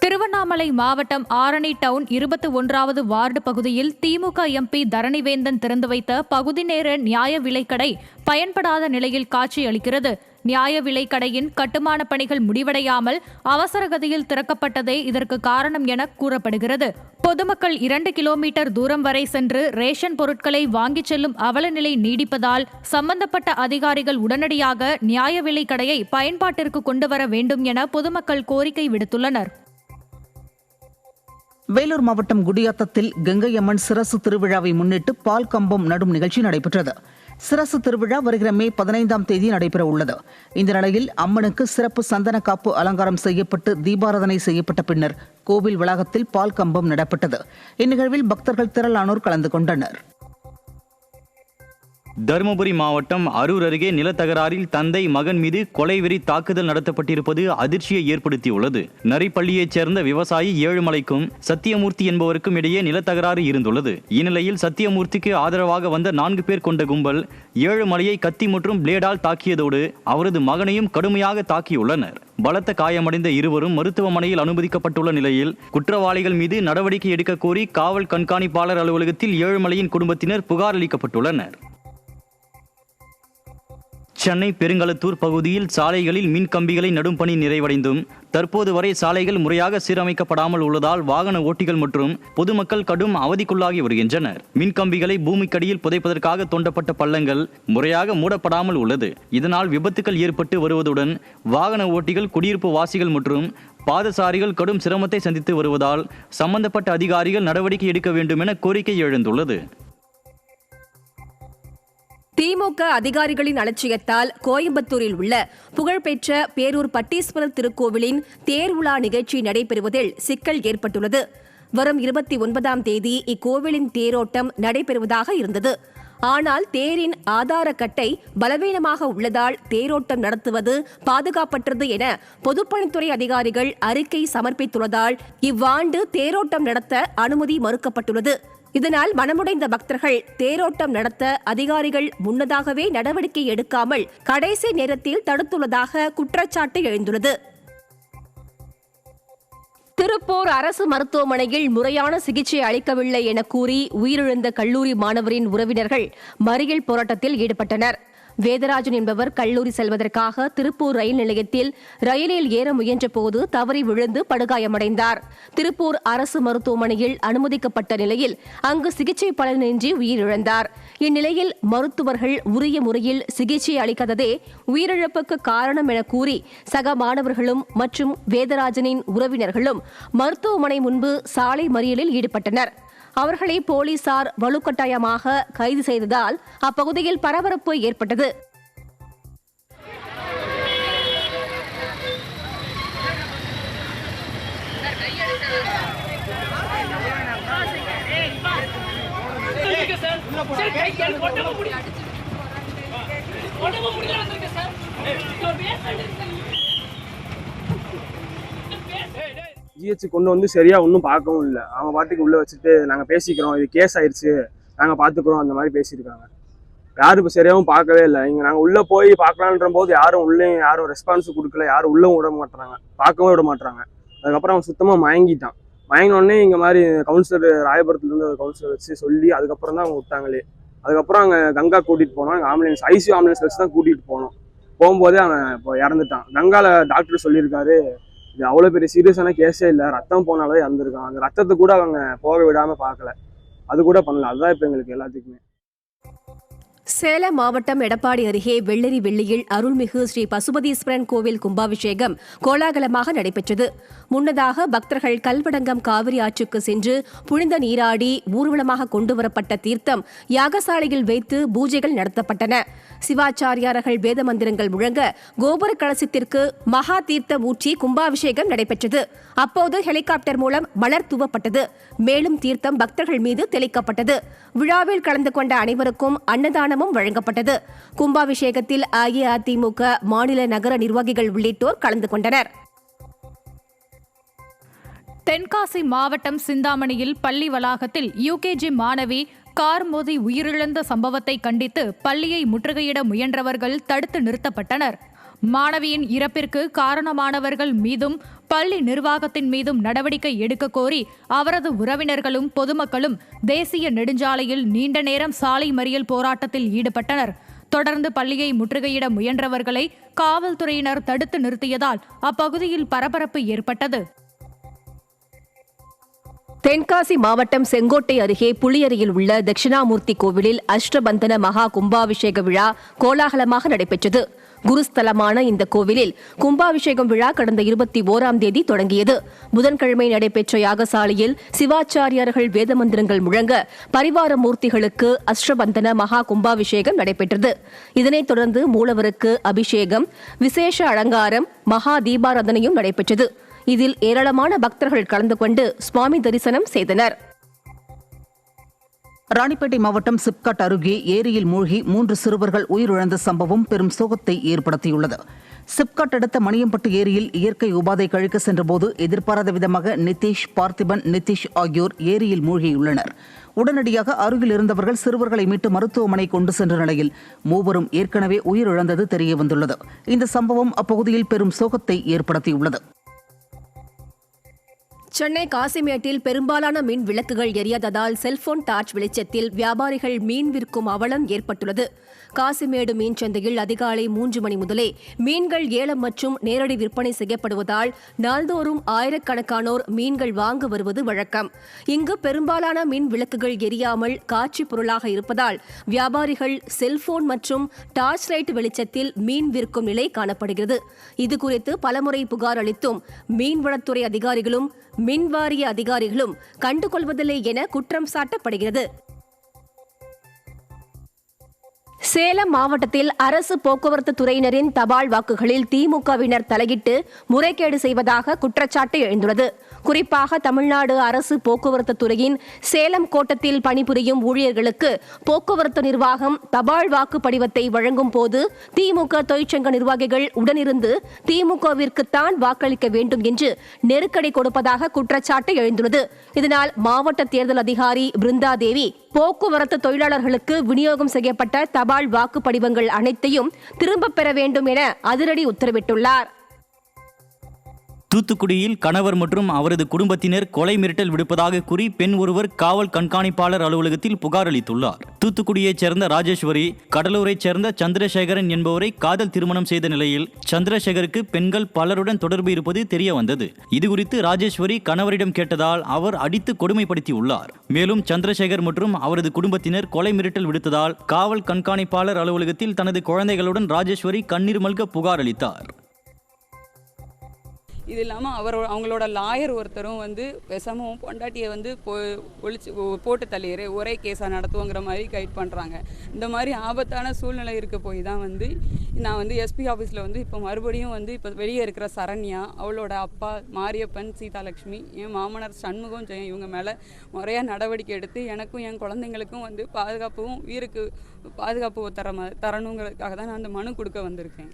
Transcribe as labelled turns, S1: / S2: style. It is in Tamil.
S1: திருவண்ணாமலை மாவட்டம் ஆரணி டவுன் 21வது வார்டு பகுதியில் திமுக எம்பி தரணிவேந்தன் திறந்து வைத்த பகுதி நேர நியாய விலைக்கடை பயன்படாத நிலையில் காட்சியளிக்கிறது. நியாய விலைக்கடையின் கட்டுமான பணிகள் முடிவடையாமல் அவசரகதியில் திறக்கப்பட்டதே இதற்கு காரணம் என கூறப்படுகிறது. பொதுமக்கள் 2 கிலோமீட்டர் தூரம் வரை சென்று ரேஷன் பொருட்களை வாங்கிச் செல்லும் அவலநிலை நீடிப்பதால் சம்பந்தப்பட்ட அதிகாரிகள் உடனடியாக நியாய விலைக்கடையை பயன்பாட்டிற்கு கொண்டுவர வேண்டும் என பொதுமக்கள் கோரிக்கை விடுத்துள்ளனர்.
S2: வேலூர் மாவட்டம் குடியாத்தத்தில் கங்கையம்மன் சிரசு திருவிழாவை முன்னிட்டு பால் கம்பம் நடும் நிகழ்ச்சி நடைபெற்றது. சிரசு திருவிழா வருகிற மே 15ஆம் தேதி நடைபெற உள்ளது. இந்த நிலையில் அம்மனுக்கு சிறப்பு சந்தன காப்பு அலங்காரம் செய்யப்பட்டு தீபாராதனை செய்யப்பட்ட பின்னர் கோவில் வளாகத்தில் பால் கம்பம் நடப்பட்டது. இந்நிகழ்வில் பக்தர்கள் திரளானோர் கலந்து கொண்டனர்.
S3: தருமபுரி மாவட்டம் அரூர் அருகே நிலத்தகராறில் தந்தை மகன் மீது கொலைவெறி தாக்குதல் நடத்தப்பட்டிருப்பது அதிர்ச்சியை ஏற்படுத்தியுள்ளது. நரிப்பள்ளியைச் சேர்ந்த விவசாயி ஏழுமலைக்கும் சத்தியமூர்த்தி என்பவருக்கும் இடையே நிலத்தகராறு இருந்துள்ளது. இந்நிலையில் சத்தியமூர்த்திக்கு ஆதரவாக வந்த 4 பேர் கொண்ட கும்பல் ஏழுமலையை கத்தி மற்றும் பிளேடால் தாக்கியதோடு அவரது மகனையும் கடுமையாக தாக்கியுள்ளனர். பலத்த காயமடைந்த இருவரும் மருத்துவமனையில் அனுமதிக்கப்பட்டுள்ள நிலையில் குற்றவாளிகள் மீது நடவடிக்கை எடுக்க கோரி காவல் கண்காணிப்பாளர் அலுவலகத்தில் ஏழுமலையின் குடும்பத்தினர் புகார் அளிக்கப்பட்டுள்ளனர். சென்னை பெருங்களத்தூர் பகுதியில் சாலைகளில் மின் கம்பிகளை நடும் பணி நிறைவடைந்தும் தற்போது வரை சாலைகள் முறையாக சீரமைக்கப்படாமல் உள்ளதால் வாகன ஓட்டிகள் மற்றும் பொதுமக்கள் கடும் அவதிக்குள்ளாகி வருகின்றனர். மின்கம்பிகளை பூமிக்கடியில் புதைப்பதற்காக தோண்டப்பட்ட பள்ளங்கள் முறையாக மூடப்படாமல் உள்ளது. இதனால் விபத்துகள் ஏற்பட்டு வருவதுடன் வாகன ஓட்டிகள், குடியிருப்பு வாசிகள் மற்றும் பாதசாரிகள் கடும் சிரமத்தை சந்தித்து வருவதால் சம்பந்தப்பட்ட அதிகாரிகள் நடவடிக்கை எடுக்க வேண்டும் என கோரிக்கை எழுந்துள்ளது.
S4: திமுக அதிகாரிகளின் அலட்சியத்தால் கோயம்புத்தூரில் உள்ள புகழ்பெற்ற பேரூர் பட்டீஸ்வரர் திருக்கோவிலின் தேர் உலா நிகழ்ச்சி நடைபெறுவதில் சிக்கல் ஏற்பட்டுள்ளது. வரும் 29ஆம் தேதி இக்கோவிலின் தேரோட்டம் நடைபெறுவதாக இருந்தது. ஆனால் தேரின் ஆதார கட்டை பலவீனமாக உள்ளதால் தேரோட்டம் நடத்துவது பாதுகாப்பற்றது என பொதுப்பணித்துறை அதிகாரிகள் அறிக்கை சமர்ப்பித்துள்ளதால் இவ்வாண்டு தேரோட்டம் நடத்த அனுமதி மறுக்கப்பட்டுள்ளது. இதனால் மனமுடைந்த பக்தர்கள் தேரோட்டம் நடத்த அதிகாரிகள் முன்னதாகவே நடவடிக்கை எடுக்காமல் கடைசி நேரத்தில் தடுத்துள்ளதாக குற்றச்சாட்டு எழுந்துள்ளது. திருப்பூர் அரசு மருத்துவமனையில் முறையான சிகிச்சை அளிக்கவில்லை என கூறி உயிரிழந்த கல்லூரி மாணவரின் உறவினர்கள் மறியல் போராட்டத்தில் ஈடுபட்டனர். வேதராஜன் என்பவர் கல்லூரி செல்வதற்காக திருப்பூர் ரயில் நிலையத்தில் ரயிலில் ஏற முயன்ற போது தவறி விழுந்து படுகாயமடைந்தார். திருப்பூர் அரசு மருத்துவமனையில் அனுமதிக்கப்பட்ட நிலையில் அங்கு சிகிச்சை பலனின்றி உயிரிழந்தார். இந்நிலையில் மருத்துவர்கள் உரிய முறையில் சிகிச்சை அளிக்காததே உயிரிழப்புக்கு காரணம் என கூறி சக மாணவர்களும் மற்றும் வேதராஜனின் உறவினர்களும் மருத்துவமனை முன்பு சாலை மறியலில் ஈடுபட்டனர். அவர்களை போலீசார் வலுக்கட்டாயமாக கைது செய்ததால் அப்பகுதியில் பரபரப்பு ஏற்பட்டது.
S5: ஜிஹெச் கொண்டு வந்து சரியா ஒன்றும் பார்க்கவும் இல்லை. அவங்க பாட்டுக்கு உள்ள வச்சுட்டு நாங்கள் பேசிக்கிறோம், இது கேஸ் ஆயிடுச்சு, நாங்கள் பார்த்துக்குறோம், அந்த மாதிரி பேசியிருக்காங்க. யாரும் இப்போ சரியாகவும் பார்க்கவே இல்லை. இங்கே நாங்கள் உள்ளே போய் பார்க்கலான்ற போது யாரும் ரெஸ்பான்ஸ் கொடுக்கல, யாரும் உள்ளவும் விட மாட்டுறாங்க, பார்க்கவும் விட மாட்டுறாங்க. அதுக்கப்புறம் அவன் சுத்தமாக மயங்கிட்டான். மயங்கினோடனே இங்கே மாதிரி கவுன்சிலர் ராயபுரத்துலேருந்து ஒரு கவுன்சிலர் வச்சு சொல்லி அதுக்கப்புறம் தான் அவங்க விட்டாங்களே. அதுக்கப்புறம் அங்கே கங்கா கூட்டிகிட்டு போனோம். அங்கே ஆம்புலன்ஸ் ஐசியூ ஆம்புலன்ஸ் வச்சு தான் கூட்டிகிட்டு போனோம். போகும்போதே அவன் இப்போ இறந்துட்டான். கங்காவில் டாக்டர் சொல்லியிருக்காரு, இது அவ்வளோ பெரிய சீரியஸான கேஸே இல்லை, ரத்தம் போனாலே இறந்துருக்கான். அந்த ரத்தத்தை கூட அவங்க போக விடாமல் பார்க்கல, அது கூட பண்ணல. அதுதான் இப்போ எங்களுக்கு எல்லாத்துக்குமே.
S4: சேலம் மாவட்டம் எடப்பாடி அருகே வெள்ளரி வெள்ளியில் அருள்மிகு ஸ்ரீ பசுபதீஸ்வரன் கோவில் கும்பாபிஷேகம் கோலாகலமாக நடைபெற்றது. முன்னதாக பக்தர்கள் கல்வடங்கம் காவிரி ஆற்றுக்கு சென்று புனித நீராடி ஊர்வலமாக கொண்டுவரப்பட்ட தீர்த்தம் யாகசாலையில் வைத்து பூஜைகள் நடத்தப்பட்டன. சிவாச்சாரியார்கள் வேத மந்திரங்கள் முழங்க கோபுர கலசத்திற்கு மகா தீர்த்தம் ஊற்றி கும்பாபிஷேகம் நடைபெற்றது. அப்போது ஹெலிகாப்டர் மூலம் மலர் தூவப்பட்டது. மேலும் தீர்த்தம் பக்தர்கள் மீது தெளிக்கப்பட்டது. விழாவில் கலந்து கொண்ட அனைவருக்கும் அன்னதானமும் வழங்கப்பட்டது. கும்பாபிஷேகத்தில் அஇஅதிமுக மாநில நகர நிர்வாகிகள் உள்ளிட்டோர் கலந்து கொண்டனர்.
S1: தென்காசி மாவட்டம் சிந்தாமணியில் பள்ளி வளாகத்தில் யுகேஜி மாணவி கார் மோதி உயிரிழந்த சம்பவத்தை கண்டித்து பள்ளியை முற்றுகையிட முயன்றவர்கள் தடுத்து நிறுத்தப்பட்டனர். மாணவியின் இறப்பிற்கு காரணமானவர்கள் மீதும் பள்ளி நிர்வாகத்தின் மீதும் நடவடிக்கை எடுக்க கோரி அவரது உறவினர்களும் பொதுமக்களும் தேசிய நெடுஞ்சாலையில் நீண்ட நேரம் சாலை மறியல் போராட்டத்தில் ஈடுபட்டனர். தொடர்ந்து பள்ளியை முற்றுகையிட முயன்றவர்களை காவல்துறையினர் தடுத்து நிறுத்தியதால் அப்பகுதியில் பரபரப்பு ஏற்பட்டது.
S4: தென்காசி மாவட்டம் செங்கோட்டை அருகே புளியரியில் உள்ள தட்சிணாமூர்த்தி கோவிலில் அஷ்டபந்தன மகா கும்பாபிஷேக விழா கோலாகலமாக நடைபெற்றது. குருஸ்தலமான இந்த கோவிலில் கும்பாபிஷேகம் விழா கடந்த 21ஆம் தேதி தொடங்கியது. புதன்கிழமை நடைபெற்ற யாகசாலையில் சிவாச்சாரியார்கள் வேத மந்திரங்கள் முழங்க பரிவார மூர்த்திகளுக்கு அஷ்டபந்தன மகா கும்பாபிஷேகம் நடைபெற்றது. இதனைத் தொடர்ந்து மூலவருக்கு அபிஷேகம், விசேஷ அலங்காரம், மகா தீபாராதனையும் நடைபெற்றது. இதில் ஏராளமான பக்தர்கள் கலந்து கொண்டு சுவாமி தரிசனம் செய்தனர்.
S2: ராணிப்பேட்டை மாவட்டம் சிப்காட் அருகே ஏரியில் மூழ்கி 3 சிறுவர்கள் உயிரிழந்த சம்பவம் பெரும் சோகத்தை ஏற்படுத்தியுள்ளது. சிப்காட் அடுத்த மணியம்பட்டு ஏரியில் இயற்கை உபாதை கழிக்க சென்றபோது எதிர்பாராத விதமாக நிதிஷ், பார்த்திபன், நிதிஷ் ஆகியோர் ஏரியில் மூழ்கியுள்ளனர். உடனடியாக அருகில் இருந்தவர்கள் சிறுவர்களை மீட்டு மருத்துவமனை கொண்டு சென்ற நிலையில் 3 ஏற்கனவே உயிரிழந்தது தெரியவந்துள்ளது. இந்த சம்பவம் அப்பகுதியில் பெரும் சோகத்தை ஏற்படுத்தியுள்ளது.
S4: சென்னை காசிமேட்டில் பெரும்பாலான மின் விளக்குகள் எரியாததால் செல்போன் டார்ச் வெளிச்சத்தில் வியாபாரிகள் மீன் விற்கும் அவலம் ஏற்பட்டுள்ளது. காசிமேடு மீன் சந்தையில் அதிகாலை 3 மணி முதலே மீன்கள் ஏலம் மற்றும் நேரடி விற்பனை செய்யப்படுவதால் நாள்தோறும் ஆயிரக்கணக்கானோர் மீன்கள் வாங்க வருவது வழக்கம். இங்கு பெரும்பாலான மின் விளக்குகள் எரியாமல் காட்சி பொருளாக இருப்பதால் வியாபாரிகள் செல்போன் மற்றும் டார்ச் லைட் வெளிச்சத்தில் மீன் விற்கும் நிலை காணப்படுகிறது. இதுகுறித்து பலமுறை புகார் அளித்தும் மீன்வளத்துறை அதிகாரிகளும் மின்வாரிய அதிகாரிகளும் கண்டுகொள்வதில்லை என குற்றம் சாட்டப்படுகிறது. சேலம் மாவட்டத்தில் அரசு போக்குவரத்து துறையினரின் தபால் வாக்குகளில் திமுகவினர் தலையிட்டு முறைகேடு செய்வதாக குற்றச்சாட்டு எழுந்துள்ளது. குறிப்பாக தமிழ்நாடு அரசு போக்குவரத்து துறையின் சேலம் கோட்டத்தில் பணிபுரியும் ஊழியர்களுக்கு போக்குவரத்து நிர்வாகம் தபால் வாக்கு படிவத்தை வழங்கும் போது திமுக தொழிற்சங்க நிர்வாகிகள் உடனிருந்து திமுகவிற்குத்தான் வாக்களிக்க வேண்டும் என்று நெருக்கடி கொடுப்பதாக குற்றச்சாட்டு எழுந்துள்ளது. இதனால் மாவட்ட தேர்தல் அதிகாரி பிருந்தா தேவி போக்குவரத்து தொழிலாளர்களுக்கு விநியோகம் செய்யப்பட்ட தபால் வாக்கு படிவங்கள் அனைத்தையும் திரும்பப் பெற வேண்டும் என அதிரடி உத்தரவிட்டுள்ளார்.
S3: தூத்துக்குடியில் கணவர் மற்றும் அவரது குடும்பத்தினர் கொலை மிரட்டல் விடுப்பதாக கூறி பெண் ஒருவர் காவல் கண்காணிப்பாளர் அலுவலகத்தில் புகார் அளித்துள்ளார். தூத்துக்குடியைச் சேர்ந்த ராஜேஸ்வரி கடலூரைச் சேர்ந்த சந்திரசேகரன் என்பவரை காதல் திருமணம் செய்த நிலையில் சந்திரசேகருக்கு பெண்கள் பலருடன் தொடர்பு இருப்பது தெரிய வந்தது. இதுகுறித்து ராஜேஸ்வரி கணவரிடம் கேட்டதால் அவர் அடித்து கொடுமைப்படுத்தியுள்ளார். மேலும் சந்திரசேகர் மற்றும் அவரது குடும்பத்தினர் கொலை மிரட்டல் விடுத்ததால் காவல் கண்காணிப்பாளர் அலுவலகத்தில் தனது குழந்தைகளுடன் ராஜேஸ்வரி கண்ணீர் மல்க புகார் அளித்தார்.
S6: இது இல்லாமல் அவங்களோட லாயர் ஒருத்தரும் பேசாமல் பொண்டாட்டியை ஒழிச்சு போட்டு தள்ளிடுற ஒரே கேஸாக நடத்துவோங்கிற மாதிரி கைட் பண்ணுறாங்க. இந்த மாதிரி ஆபத்தான சூழ்நிலை இருக்க போய் தான் நான் எஸ்பி ஆஃபீஸில் இப்போ மறுபடியும் இப்போ வெளியே இருக்கிற சரண்யா, அவளோட அப்பா மாரியப்பன், சீதாலட்சுமி, என் மாமனார் சண்முகம், ஜெயம் இவங்க மேலே முறையாக நடவடிக்கை எடுத்து எனக்கும் என் குழந்தைங்களுக்கும் பாதுகாப்பும் உயிருக்கு பாதுகாப்பு தரணுங்கிறதுக்காக தான் நான் அந்த மனு கொடுக்க வந்திருக்கேன்.